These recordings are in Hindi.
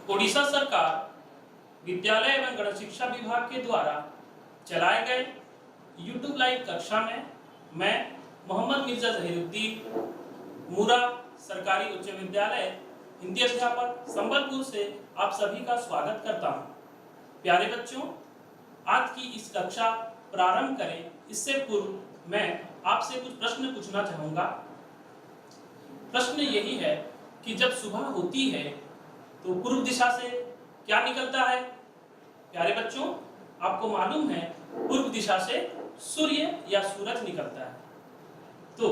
ओडिशा सरकार विद्यालय एवं गण शिक्षा विभाग के द्वारा चलाए गए यूट्यूब लाइव कक्षा में मैं मोहम्मद मिर्जा जहीरुद्दीन मुरा सरकारी उच्च विद्यालय हिंदी अध्यापक संबलपुर से आप सभी का स्वागत करता हूं। प्यारे बच्चों, आज की इस कक्षा प्रारंभ करें इससे पूर्व मैं आपसे कुछ प्रश्न पूछना चाहूंगा। प्रश्न यही है कि जब सुबह होती है तो पूर्व दिशा से क्या निकलता है? प्यारे बच्चों, आपको मालूम है पूर्व दिशा से सूर्य या सूरज निकलता है। तो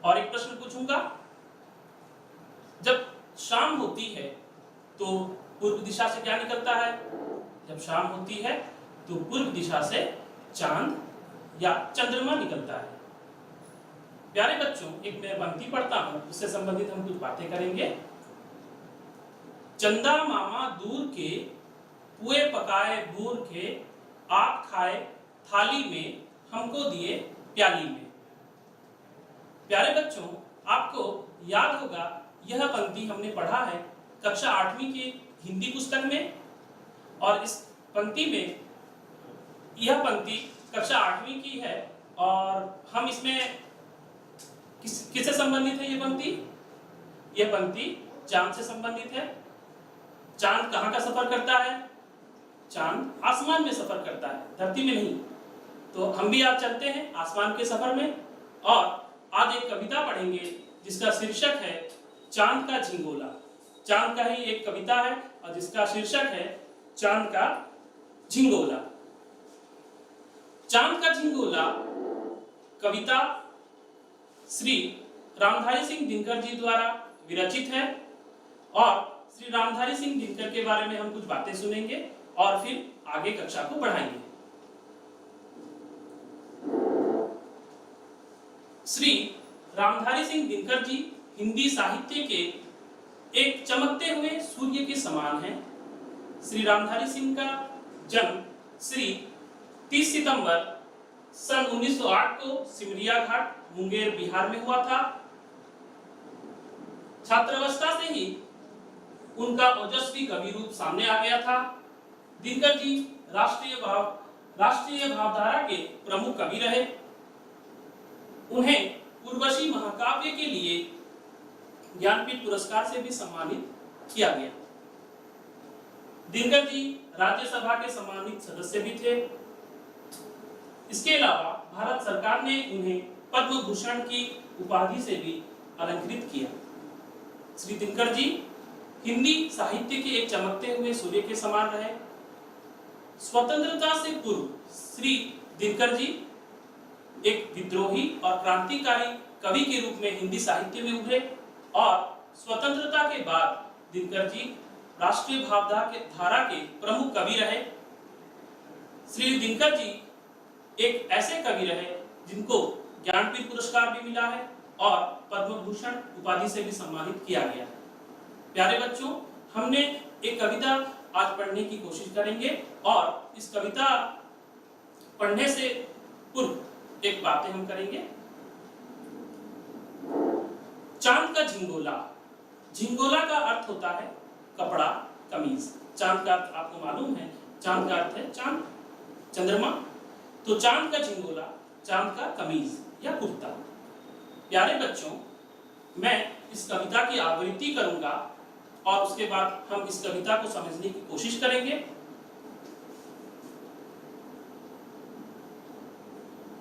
और एक प्रश्न पूछूंगा, जब शाम होती है तो पूर्व दिशा से क्या निकलता है? जब शाम होती है तो पूर्व दिशा से चांद या चंद्रमा निकलता है। प्यारे बच्चों, एक मैं पंक्ति पढ़ता हूं, उससे संबंधित हम कुछ बातें करेंगे। चंदा मामा दूर के, पुए पकाए भूर के, आप खाए थाली में, हमको दिए प्याली में। प्यारे बच्चों, आपको याद होगा यह पंक्ति हमने पढ़ा है कक्षा 8वीं की हिंदी पुस्तक में, और इस पंक्ति में यह पंक्ति कक्षा 8वीं की है और हम इसमें किससे संबंधित है? यह पंक्ति चांद से संबंधित है। चांद कहां का सफर करता है? चांद आसमान में सफर करता है, धरती में नहीं। तो हम भी आज चलते हैं आसमान के सफर में और आज एक कविता पढ़ेंगे जिसका शीर्षक है चांद का झिंगोला। चांद का ही एक कविता है और जिसका शीर्षक है चांद का झिंगोला। चांद का झिंगोला कविता श्री रामधारी सिंह दिनकर जी द्वारा विरचित है और श्री रामधारी सिंह दिनकर के बारे में हम कुछ बातें सुनेंगे और फिर आगे कक्षा को बढ़ाएंगे। श्री रामधारी सिंह दिनकर जी हिंदी साहित्य के एक चमकते हुए सूर्य के समान हैं। श्री रामधारी सिंह का जन्म श्री 30 सितंबर सन 1908 को सिमरिया घाट मुंगेर बिहार में हुआ था। छात्रावस्था से ही उनका ओजस्वी कवि रूप सामने आ गया था। दिनकर जी राष्ट्रीय भावधारा के प्रमुख कवि रहे। उन्हें उर्वशी महाकाव्य के लिए ज्ञानपीठ पुरस्कार से भी सम्मानित किया गया। दिनकर जी राज्यसभा के सम्मानित सदस्य भी थे। इसके अलावा भारत सरकार ने उन्हें पद्म भूषण की उपाधि से भी अलंकृत किया। श्री दिनकर जी हिंदी साहित्य के एक चमकते हुए सूर्य के समान रहे। स्वतंत्रता से पूर्व श्री दिनकर जी एक विद्रोही और क्रांतिकारी कवि के रूप में हिंदी साहित्य में उभरे और स्वतंत्रता के बाद दिनकर जी राष्ट्रीय भावधारा के प्रमुख कवि रहे। श्री दिनकर जी एक ऐसे कवि रहे जिनको ज्ञानपीठ पुरस्कार भी मिला है और पद्म भूषण उपाधि से भी सम्मानित किया गया है। प्यारे बच्चों, हमने एक कविता आज पढ़ने की कोशिश करेंगे और इस कविता पढ़ने से पूर्व एक बातें हम करेंगे। चांद का झिंगोला। झिंगोला का अर्थ होता है कपड़ा, कमीज। चांद का अर्थ आपको मालूम है, चांद का अर्थ है चांद, चंद्रमा। तो चांद का झिंगोला, चांद का कमीज या कुर्ता। प्यारे बच्चों, मैं इस कविता की आवृत्ति करूंगा और उसके बाद हम इस कविता को समझने की कोशिश करेंगे।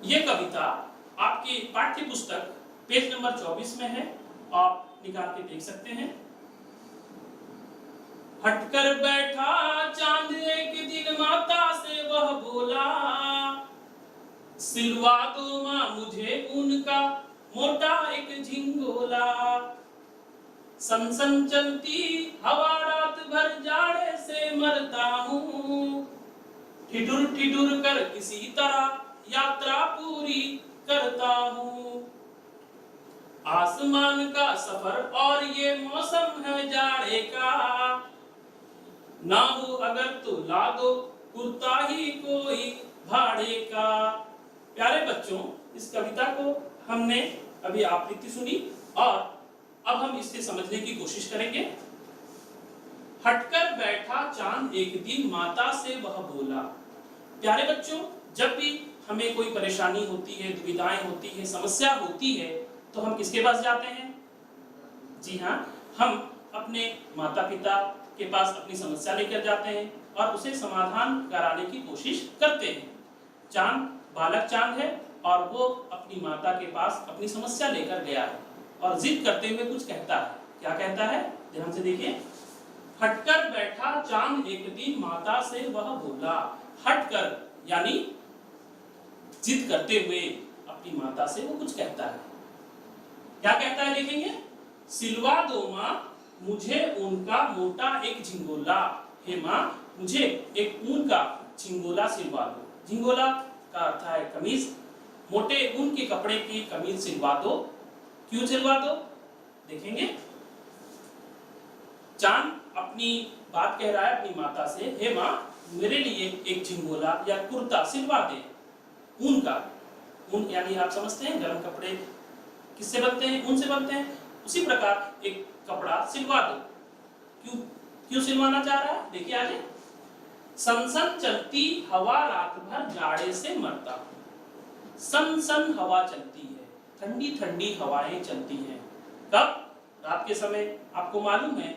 यह कविता आपकी पाठ्य पुस्तक पेज नंबर 24 में है, आप निकाल के देख सकते हैं। हटकर बैठा चांद एक दिन माता से वह बोला, सिलवा दो मां मुझे उनका मोटा एक झिंगोला। सनसन चलती हवा रात भर जाड़े से मरता हूँ, ठिठुर ठिठुर कर किसी तरह यात्रा पूरी करता हूँ। आसमान का सफर और ये मौसम है जाड़े का, ना हो अगर तो ला दो कुर्ता ही कोई भाड़े का। प्यारे बच्चों, इस कविता को हमने अभी आवृत्ति सुनी और अब हम इससे समझने की कोशिश करेंगे। हटकर बैठा चांद एक दिन माता से वह बोला। प्यारे बच्चों, जब भी हमें कोई परेशानी होती है, दुविधाएं होती है, समस्या होती है, तो हम किसके पास जाते हैं? जी हाँ, हम अपने माता पिता के पास अपनी समस्या लेकर जाते हैं और उसे समाधान कराने की कोशिश करते हैं। चांद बालक चांद है और वो अपनी माता के पास अपनी समस्या लेकर गया है और जिद करते हुए कुछ कहता है। क्या कहता है? ध्यान से देखिए। हटकर बैठा चांद एक दिन माता से वह बोला। हटकर यानी जिद करते हुए अपनी माता से वो कुछ कहता है। क्या कहता है देखेंगे। सिलवा दो माँ मुझे ऊन का मोटा एक झिंगोला। हे माँ, मुझे एक ऊन का झिंगोला सिलवा दो। झिंगोला का अर्थ है कमीज। मोटे ऊन के कपड़े की कमीज सिलवा दो। क्यों सिलवा दो? देखेंगे। चांद अपनी बात कह रहा है अपनी माता से, हे माँ, मेरे लिए एक झिंगोला या कुर्ता सिलवा दे ऊन का। ऊन यानी आप समझते हैं गर्म कपड़े किससे बनते हैं? ऊन से बनते हैं। उसी प्रकार एक कपड़ा सिलवा दो। क्यों क्यों सिलवाना चाह रहा है? देखिए आगे। सन सन चलती हवा रात भर जाड़े से मरता हूं। सन सन हवा चलती है, ठंडी ठंडी हवाएं चलती हैं। कब? रात के समय। आपको मालूम है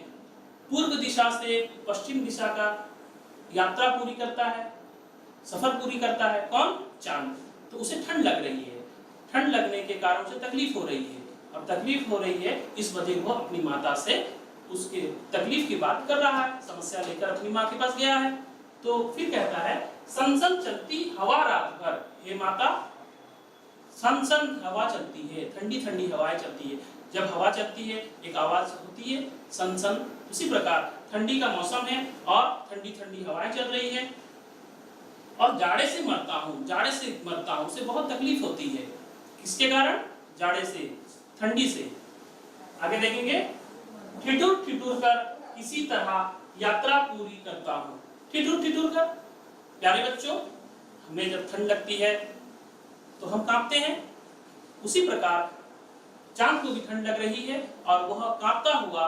पूर्व दिशा से पश्चिम दिशा का यात्रा पूरी करता है, सफर पूरी करता है। कौन? चांद। तो उसे ठंड लग रही है। ठंड लगने के कारण उसे तकलीफ हो रही है। अब तकलीफ हो रही है, इस वजह वो अपनी माता से उसके तकलीफ की बात कर रहा है, समस्या लेकर अपनी माँ के पास गया है। तो फिर कहता है सन सन चलती हवा रात भर। हे माता, सन सन हवा चलती है, ठंडी ठंडी हवाएं चलती है। जब हवा चलती है एक आवाज होती है सन सन। उसी प्रकार ठंडी का मौसम है और ठंडी ठंडी हवाएं चल रही है और जाड़े से मरता हूँ। जाड़े से मरता हूँ, उसे बहुत तकलीफ होती है। किसके कारण? जाड़े से, ठंडी से। आगे देखेंगे। ठिठुर ठिठुर कर किसी तरह यात्रा पूरी करता हूँ। ठिठुर ठिठुर कर। प्यारे बच्चों, हमें जब ठंड लगती है तो हम कांपते हैं। उसी प्रकार चांद को भी ठंड लग रही है और वह कांपता हुआ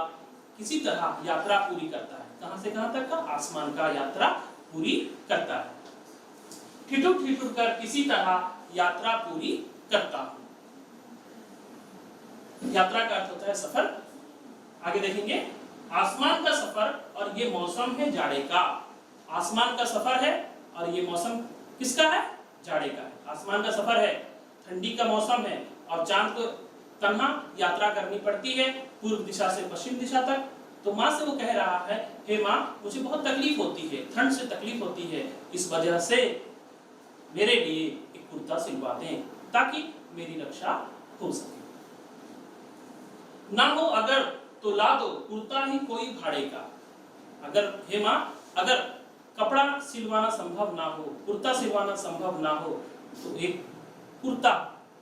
किसी तरह यात्रा पूरी करता है। कहां से कहां तक का? आसमान का यात्रा पूरी करता है। ठिठुर ठिठुर कर किसी तरह यात्रा पूरी करता हूं। यात्रा का अर्थ होता है सफर। आगे देखेंगे। आसमान का सफर और ये मौसम है जाड़े का। आसमान का सफर है और ये मौसम किसका है? जाड़े का है। आसमान का सफर है, ठंडी का मौसम है और चांद को तन्हा यात्रा करनी पड़ती है पूर्व दिशा से पश्चिम दिशा तक। तो माँ से वो कह रहा है, हे माँ, मुझे बहुत तकलीफ होती है, ठंड से तकलीफ होती है, इस वजह से मेरे लिए एक कुर्ता सिलवा दें ताकि मेरी रक्षा हो सके। ना हो अगर तो ला दो कुर्ता ही कोई भाड़े का। अगर हे माँ, अगर कपड़ा सिलवाना संभव ना हो, कुर्ता सिलवाना संभव ना हो, तो एक कुर्ता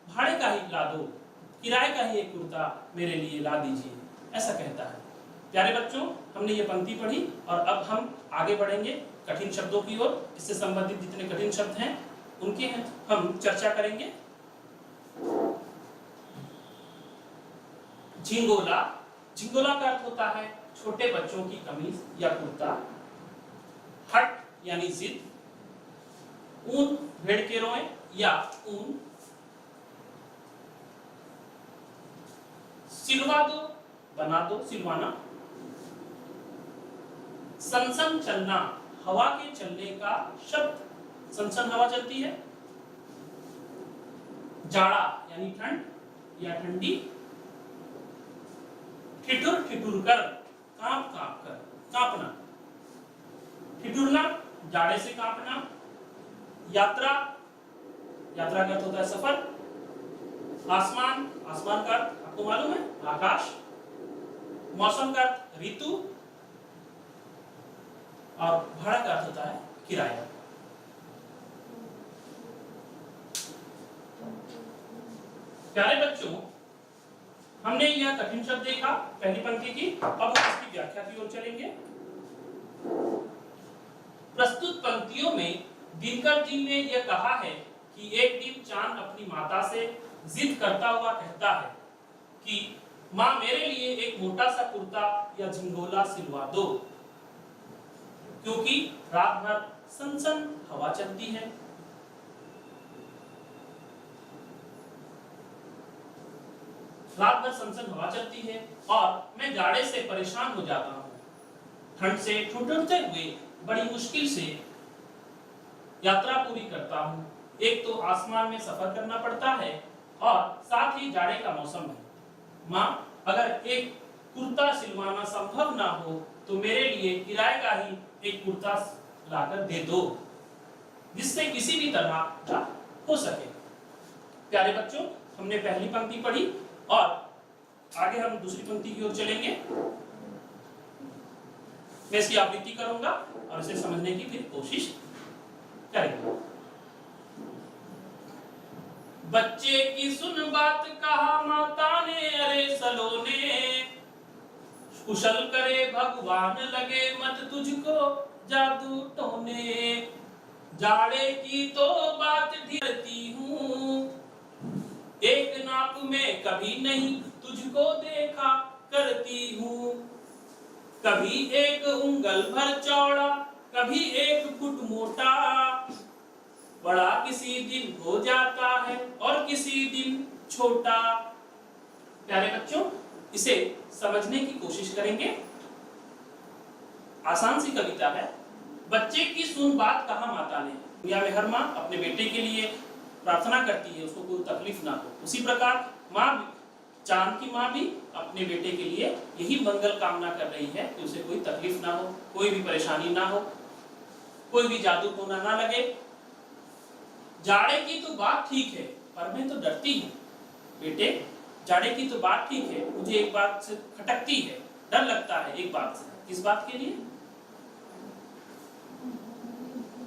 भाड़े का ही ला दो, किराए का ही एक कुर्ता मेरे लिए ला दीजिए, ऐसा कहता है। प्यारे बच्चों, हमने ये पंक्ति पढ़ी और अब हम आगे बढ़ेंगे कठिन शब्दों की ओर। इससे संबंधित जितने कठिन शब्द हैं उनकी हम चर्चा करेंगे। झिंगोला। झिंगोला का अर्थ होता है छोटे बच्चों की कमीज या कुर्ता। हट यानी जिद। ऊन भेड़ के रोए या ऊन। सिलवा दो, बना दो, सिलवाना। सनसन चलना, हवा के चलने का शब्द। सनसन हवा चलती है। जाड़ा यानी ठंड या ठंडी। ठिठुर ठिठुर कर, कांप कांप कर, कांपना। ठिठुरना, जाड़े से कांपना। यात्रा, यात्रा का अर्थ होता है सफर। आसमान, आसमान का अर्थ आपको मालूम है आकाश। मौसम का अर्थ ऋतु और भाड़ा का अर्थ होता है किराया। प्यारे बच्चों, हमने यह कठिन शब्द देखा पहली पंक्ति की। अब हम इसकी व्याख्या की ओर चलेंगे। प्रस्तुत पंक्तियों में दिनकर जी ने यह कहा है कि एक दिन चांद अपनी माता से जिद करता हुआ कहता है कि माँ, मेरे लिए एक मोटा सा कुर्ता या झिंगोला सिलवा दो। क्योंकि रात भर सनसन हवा चलती है। रात भर सनसन हवा चलती है और मैं जाड़े से परेशान हो जाता हूँ। ठंड से ठुठुरते हुए बड़ी मुश्किल से यात्रा पूरी करता हूँ। एक तो आसमान में सफर करना पड़ता है और साथ ही जाड़े का मौसम है। माँ, अगर एक कुर्ता सिलवाना संभव ना हो तो मेरे लिए किराए का ही एक कुर्ता लाकर दे दो, जिससे किसी भी तरह का हो सके। प्यारे बच्चों, हमने पहली पंक्ति पढ़ी और आगे हम दूसरी पंक्ति की ओर चलेंगे। मैं इसकी आवृत्ति करूंगा और इसे समझने की फिर कोशिश करेंगे। बच्चे की सुन बात कहा माता ने, अरे सलोने, कुशल करे भगवान लगे मत तुझको जादू टोने। जाड़े की तो बात ढीरती हूँ, एक नाप में कभी नहीं तुझको देखा करती हूँ। कभी एक उंगल भर चौड़ा, कभी एक फुट मोटा, बड़ा किसी दिन हो जाता है और किसी दिन छोटा। प्यारे बच्चों, इसे समझने की कोशिश करेंगे। आसान सी कविता है। बच्चे की सुन बात कहा माता ने। दुनिया में हर माँ अपने बेटे के लिए प्रार्थना करती है, उसको कोई तकलीफ ना हो। उसी प्रकार माँ, चांद की माँ भी अपने बेटे के लिए यही मंगल कामना कर रही है कि उसे कोई तकलीफ ना हो, कोई भी परेशानी ना हो, कोई भी जादू टोना ना लगे। जाड़े की तो बात ठीक है पर मैं तो डरती हूँ। बेटे, जाड़े की तो बात ठीक है, मुझे एक बात से खटकती है, डर लगता है एक बात से। किस बात के लिए?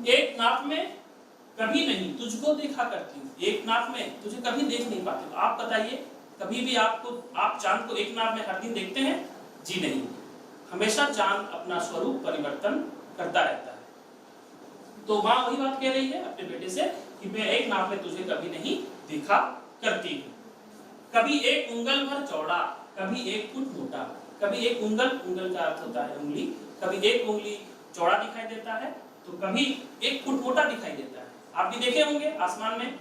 एक नाप में कभी नहीं तुझको देखा करती हूँ। एक नाप में तुझे कभी देख नहीं पाती। आप बताइए, कभी भी आप चांद को एक नाप में हर दिन देखते हैं? जी नहीं, हमेशा चांद अपना स्वरूप परिवर्तन करता रहता है। तो माँ वही बात कह रही है अपने बेटे से कि मैं एक नाप में तुझे कभी नहीं देखा करती हूँ। कभी एक उंगल भर चौड़ा, कभी एक फुट मोटा। कभी एक उंगल का अर्थ होता है उंगली, कभी एक उंगली चौड़ा दिखाई देता है तो कभी एक फुट मोटा दिखाई देता है। आप भी देखे होंगे आसमान में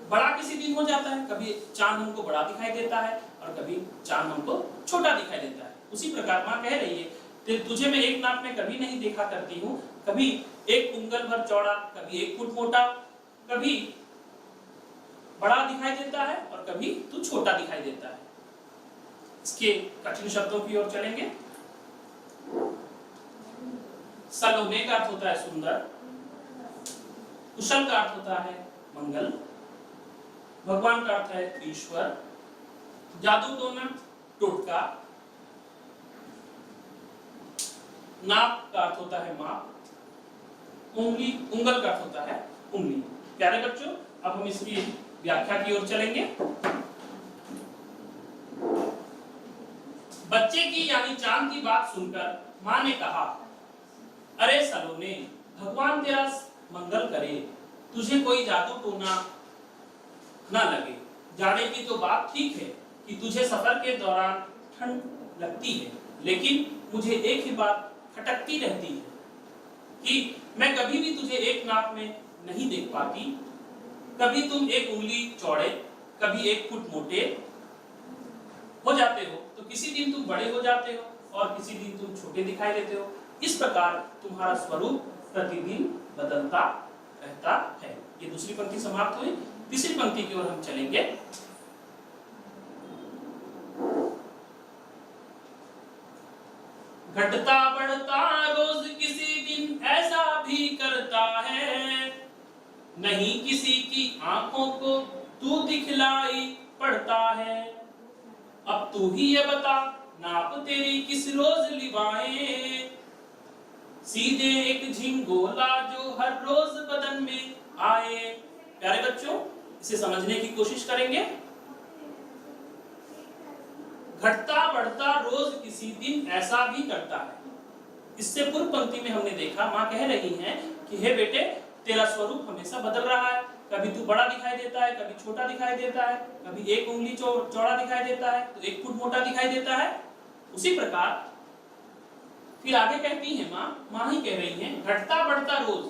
बड़ा किसी दिन हो जाता है, कभी चांद हमको बड़ा दिखाई देता है और कभी चांद हमको छोटा दिखाई देता है। उसी प्रकार माँ कह रही है तुझे मैं एक नाप में कभी नहीं देखा करती हूँ। कभी एक उंगल भर चौड़ा, कभी एक फुट मोटा, कभी बड़ा दिखाई देता है और कभी तू छोटा दिखाई देता है। इसके कठिन शब्दों की ओर चलेंगे। सलोने का अर्थ होता है सुंदर, कुशल का अर्थ होता है मंगल, भगवान का अर्थ है ईश्वर, जादू टोना टोटका, नाप का अर्थ होता है माप, उंगली उंगल का अर्थ होता है उंगली। प्यारे बच्चों, अब हम इसकी व्याख्या की ओर चलेंगे। बच्चे की यानी चांद की बात सुनकर माँ ने कहा, अरे सलोने, भगवान तेरा मंगल करे, तुझे कोई जादू टोना ना लगे। जाड़े की तो बात ठीक है कि तुझे सफर के दौरान ठंड लगती है, लेकिन मुझे एक ही बात खटकती रहती है कि मैं कभी भी तुझे एक नाप में नहीं देख पाती। कभी तुम एक उंगली चौड़े, कभी एक फुट मोटे हो जाते हो, तो किसी दिन तुम बड़े हो जाते हो और किसी दिन तुम छोटे दिखाई देते हो। इस प्रकार तुम्हारा स्वरूप प्रतिदिन बदलता रहता है। ये दूसरी पंक्ति समाप्त हुई। तीसरी पंक्ति की ओर हम चलेंगे। घटता बढ़ता रोज किसी दिन ऐसा भी करता है, नहीं किसी की आंखों को तू दिखलाई पड़ता है। अब तू ही ये बता, नाप तेरी किस रोज लिवाए, सीधे एक झिंगोला जो हर रोज बदन में आए। प्यारे बच्चों, इसे समझने की कोशिश करेंगे। घटता बढ़ता रोज किसी दिन ऐसा भी करता है। इससे पूर्व पंक्ति में हमने देखा माँ कह रही हैं कि हे बेटे, तेरा स्वरूप हमेशा बदल रहा है। कभी तू बड़ा दिखाई देता है, कभी छोटा दिखाई देता है, कभी एक उंगली चौड़ा दिखाई देता है तो एक फुट मोटा दिखाई देता है। उसी प्रकार फिर आगे कहती है माँ ही कह रही है, घटता बढ़ता रोज,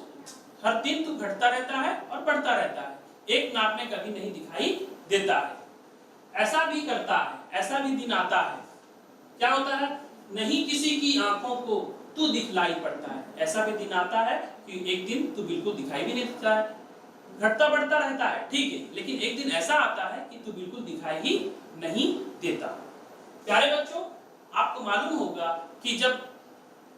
हर दिन तू घटता रहता है और बढ़ता रहता है, एक नाप में कभी नहीं दिखाई देता है। ऐसा भी करता है, ऐसा भी दिन आता है, क्या होता है, नहीं किसी की आंखों को तू दिखलाई पड़ता है। ऐसा भी दिन आता है कि एक दिन तू बिल्कुल दिखाई भी नहीं देता है। घटता बढ़ता रहता है, ठीक है, लेकिन एक दिन ऐसा आता है कि तू बिल्कुल दिखाई ही नहीं देता। प्यारे बच्चों, आपको मालूम होगा कि जब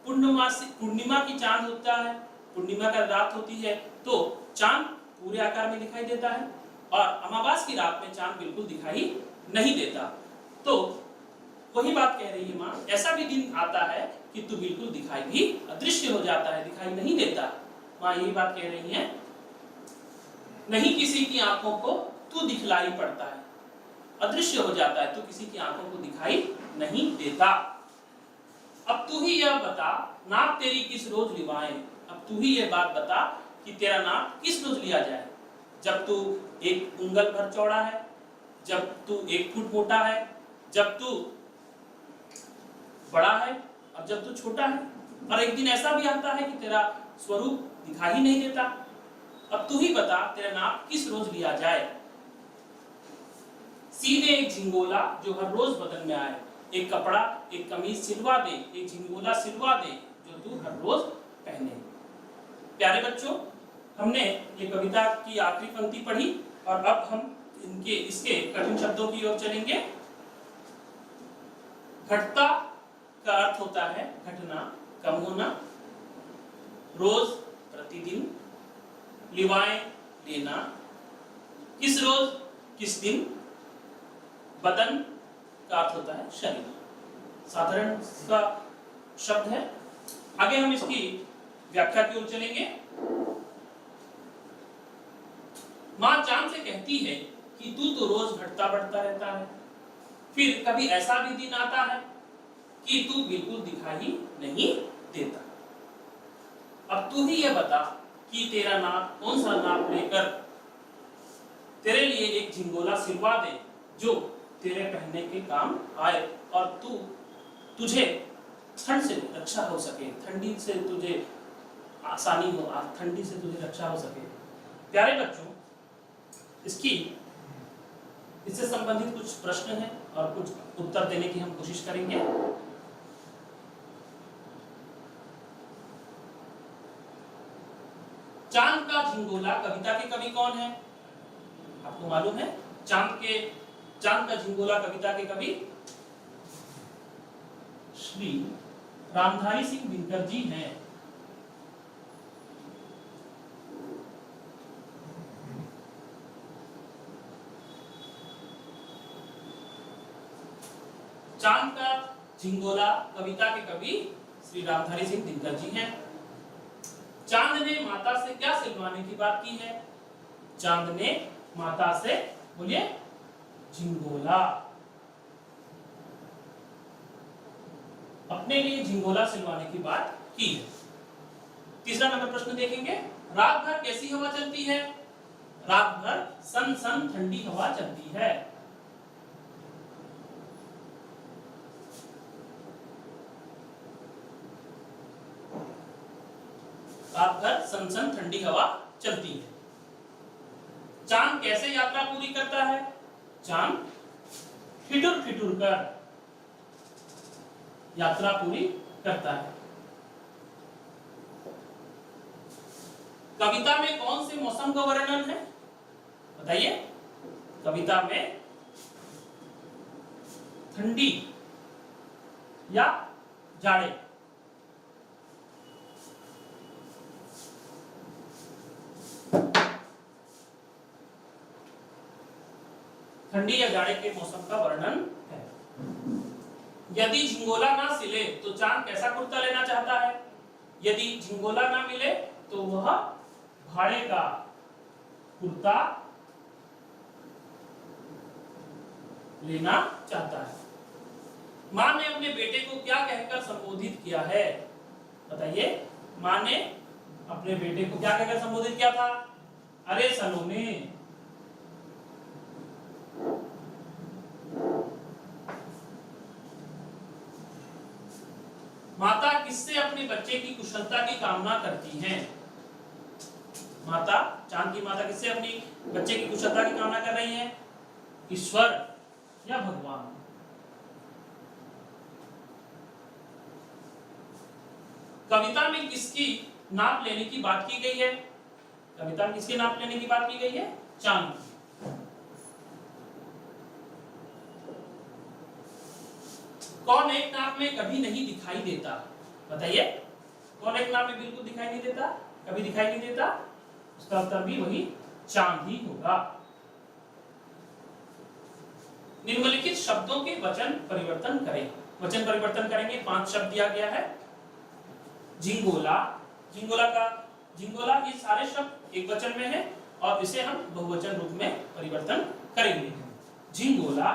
पूर्णिमा की चांद होता है, पूर्णिमा का रात होती है, तो चांद पूरे आकार में दिखाई देता है और अमावास की रात में चांद बिल्कुल दिखाई नहीं देता। तो वही बात कह रही है माँ, ऐसा भी दिन आता है कि तू बिल्कुल दिखाई भी अदृश्य हो जाता है, दिखाई नहीं देता। माँ यही बात कह रही है, नहीं किसी की आंखों को तू दिखलाई पड़ता है, अदृश्य हो जाता है, तू किसी की आंखों को दिखाई नहीं देता। अब तू ही यह बता, नाप तेरी किस रोज लिवाएं। अब तू ही यह बात बता कि तेरा नाप किस रोज लिया जाए, जब तू 1 उंगल भर चौड़ा है, जब तू 1 फुट मोटा है, जब तू बड़ा है और जब तू छोटा है। और एक दिन ऐसा भी आता है कि तेरा स्वरूप दिखाई ही नहीं देता। अब तू ही बता, तेरा नाप किस रोज लिया जाए। सीधे एक झिंगोला जो हर रोज बदन में आए, एक कपड़ा एक कमीज सिलवा दे, एक झिंगोला सिलवा दे जो तू हर रोज पहने। प्यारे बच्चों, हमने ये कविता की आखिरी पंक्ति पढ़ी और अब हम इसके कठिन शब्दों की ओर चलेंगे। घटता का अर्थ होता है घटना, कम होना, रोज प्रतिदिन, लिवाएं लेना, किस रोज किस दिन, बदन का अर्थ होता है शरीर। साधारण सा शब्द है। आगे हम इसकी व्याख्या की ओर चलेंगे। मां चांद से कहती है कि तू तो रोज घटता बढ़ता रहता है, फिर कभी ऐसा भी दिन आता है कि तू बिल्कुल दिखाई नहीं देता। अब तू ही ये बता कि तेरा नाप कौन सा नाप लेकर तेरे लिए एक झिंगोला सिलवा दे जो तेरे पहनने के काम आए और तुझे ठंड से रक्षा हो सके, ठंडी से तुझे आसानी हो, ठंडी से तुझे रक्षा हो सके। प्यारे बच्चों, इससे संबंधित कुछ प्रश्न हैं और कुछ उत्तर देने की हम कोशिश करेंगे। चांद का झिंगोला कविता के कवि कौन है? आपको मालूम है? चांद का झिंगोला कविता के कवि श्री रामधारी सिंह दिनकर जी हैं। चांद का झिंगोला कविता के कवि श्री रामधारी सिंह दिनकर जी हैं। चांद ने माता से क्या सिलवाने की बात की है? चांद ने माता से, बोलिए, झिंगोला, अपने लिए झिंगोला सिलवाने की बात की है। तीसरा नंबर प्रश्न देखेंगे। रात भर कैसी हवा चलती है? रात भर सन सन ठंडी हवा चलती है। रात भर सन सन ठंडी हवा चलती है। चांद कैसे यात्रा पूरी करता है? चांद ठिठुर ठिठुर कर यात्रा पूरी करता है। कविता में कौन से मौसम का वर्णन है? बताइए। कविता में ठंडी या जाड़े? ठंडी या जाड़े के मौसम का वर्णन है। यदि झिंगोला ना सिले तो चांद कैसा कुर्ता लेना चाहता है? यदि झिंगोला ना मिले तो वह भाड़े का कुर्ता लेना चाहता है। मां ने अपने बेटे को क्या कहकर संबोधित किया है? बताइए। मां ने अपने बेटे को क्या कहकर संबोधित किया था? अरे सलोने। माता माता किससे अपने बच्चे की कुशलता की कामना करती हैं? माता, चांद की माता किससे अपनी बच्चे की कुशलता की कामना कर रही हैं? ईश्वर या भगवान? कविता में किसकी नाप लेने की बात की गई है? कविता में किसके नाप लेने की बात की गई है? चांद की। कौन एक नाप में कभी नहीं दिखाई देता? बताइए, कौन एक नाप में बिल्कुल दिखाई नहीं देता, कभी दिखाई नहीं देता? उसका उत्तर भी वही चांद ही होगा। निम्नलिखित शब्दों के वचन परिवर्तन करें। वचन परिवर्तन करेंगे, 5 शब्द दिया गया है। झिंगोला, झिंगोला ये सारे शब्द एक वचन में है और इसे हम बहुवचन रूप में परिवर्तन करेंगे। झिंगोला,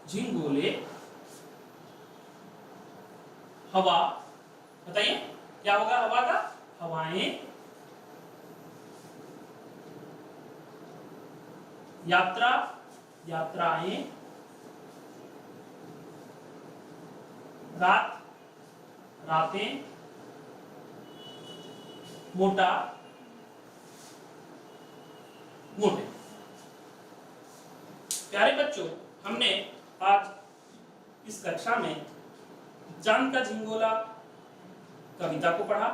झिंगोले, हवा, बताइए क्या होगा हवा का? हवाएं, यात्रा, यात्राएं, रात, रातें, मोटा, मोटे। प्यारे बच्चों, हमने आज इस कक्षा में चांद का झिंगोला कविता को पढ़ा,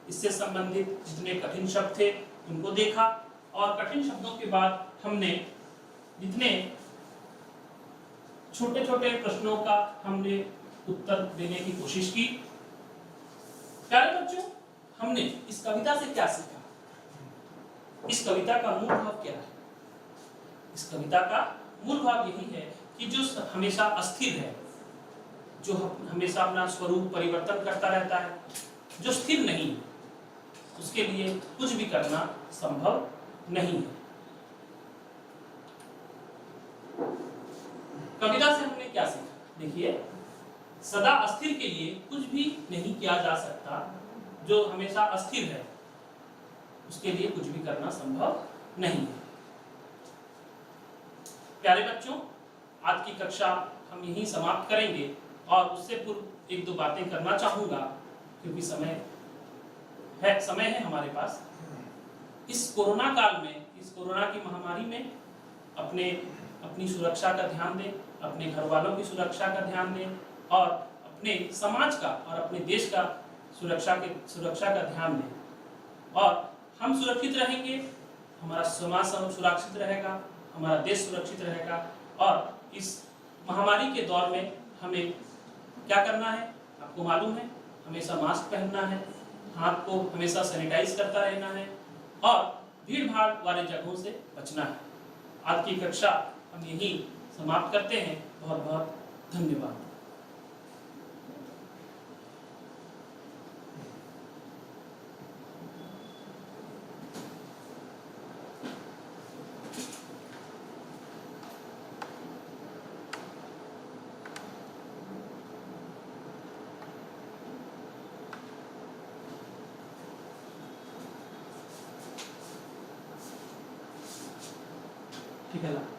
इससे संबंधित जितने कठिन शब्द थे उनको देखा और कठिन शब्दों के बाद हमने जितने छोटे छोटे प्रश्नों का हमने उत्तर देने की कोशिश की। प्यारे बच्चों, हमने इस कविता से क्या सीखा? इस कविता का मूल भाव क्या है? इस कविता का मूल भाव यही है कि जो हमेशा अस्थिर है, जो हमेशा अपना स्वरूप परिवर्तन करता रहता है, जो स्थिर नहीं, उसके लिए कुछ भी करना संभव नहीं है। कविता से हमने क्या सीखा? देखिए, सदा अस्थिर के लिए कुछ भी नहीं किया जा सकता। जो हमेशा अस्थिर है उसके लिए कुछ भी करना संभव नहीं है। प्यारे बच्चों, आज की कक्षा हम यहीं समाप्त करेंगे और उससे पूर्व एक दो बातें करना चाहूंगा क्योंकि समय है हमारे पास। इस कोरोना काल में, इस कोरोना की महामारी में अपनी सुरक्षा का ध्यान दें, अपने घर वालों की सुरक्षा का ध्यान दें और अपने समाज का और अपने देश का सुरक्षा का ध्यान दें। और हम सुरक्षित रहेंगे, हमारा समाज सुरक्षित रहेगा, हमारा देश सुरक्षित रहेगा। और इस महामारी के दौर में हमें क्या करना है आपको मालूम है, हमेशा मास्क पहनना है, हाथ को हमेशा सैनिटाइज करता रहना है और भीड़ भाड़ वाले जगहों से बचना है। आज की कक्षा हम यहीं समाप्त करते हैं। बहुत बहुत धन्यवाद। ठीक है।